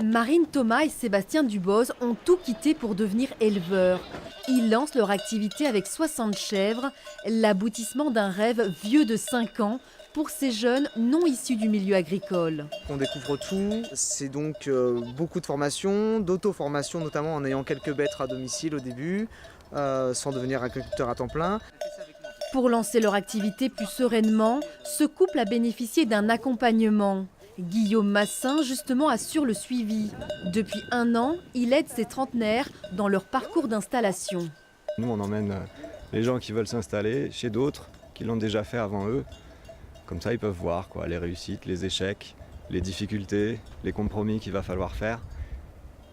Marine Thomas et Sébastien Duboz ont tout quitté pour devenir éleveurs. Ils lancent leur activité avec 60 chèvres, l'aboutissement d'un rêve vieux de 5 ans pour ces jeunes non issus du milieu agricole. On découvre tout, c'est donc beaucoup de formation, d'auto-formation notamment en ayant quelques bêtes à domicile au début, sans devenir agriculteur à temps plein. Pour lancer leur activité plus sereinement, ce couple a bénéficié d'un accompagnement. Guillaume Massin, justement, assure le suivi. Depuis 1 an, il aide ses trentenaires dans leur parcours d'installation. Nous, on emmène les gens qui veulent s'installer chez d'autres, qui l'ont déjà fait avant eux. Comme ça, ils peuvent voir les réussites, les échecs, les difficultés, les compromis qu'il va falloir faire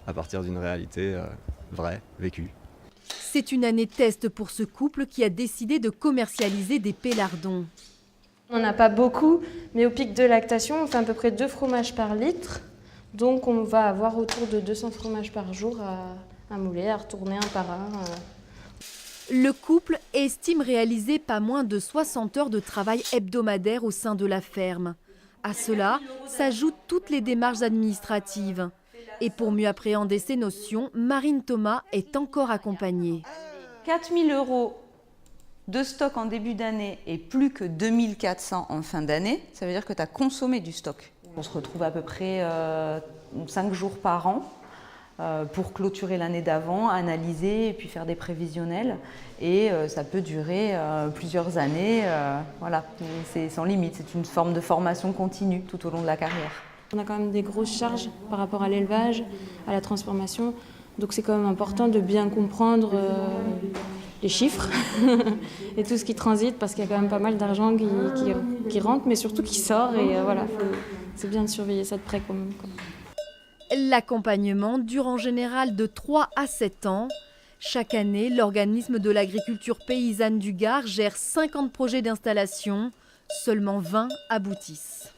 à partir d'une réalité vraie, vécue. C'est une année test pour ce couple qui a décidé de commercialiser des pélardons. On n'a pas beaucoup, mais au pic de lactation, on fait à peu près 2 fromages par litre. Donc on va avoir autour de 200 fromages par jour à mouler, à retourner un par un. Le couple estime réaliser pas moins de 60 heures de travail hebdomadaire au sein de la ferme. À cela s'ajoutent toutes les démarches administratives. Et pour mieux appréhender ces notions, Marine Thomas est encore accompagnée. 4 000 € de stock en début d'année et plus que 2 400 en fin d'année, ça veut dire que tu as consommé du stock. On se retrouve à peu près 5 jours par an pour clôturer l'année d'avant, analyser et puis faire des prévisionnels. Et ça peut durer plusieurs années. Voilà, c'est sans limite, c'est une forme de formation continue tout au long de la carrière. On a quand même des grosses charges par rapport à l'élevage, à la transformation. Donc c'est quand même important de bien comprendre les chiffres et tout ce qui transite, parce qu'il y a quand même pas mal d'argent qui rentre, mais surtout qui sort. Et voilà, c'est bien de surveiller ça de près quand même. L'accompagnement dure en général de 3 à 7 ans. Chaque année, l'organisme de l'agriculture paysanne du Gard gère 50 projets d'installation. Seulement 20 aboutissent.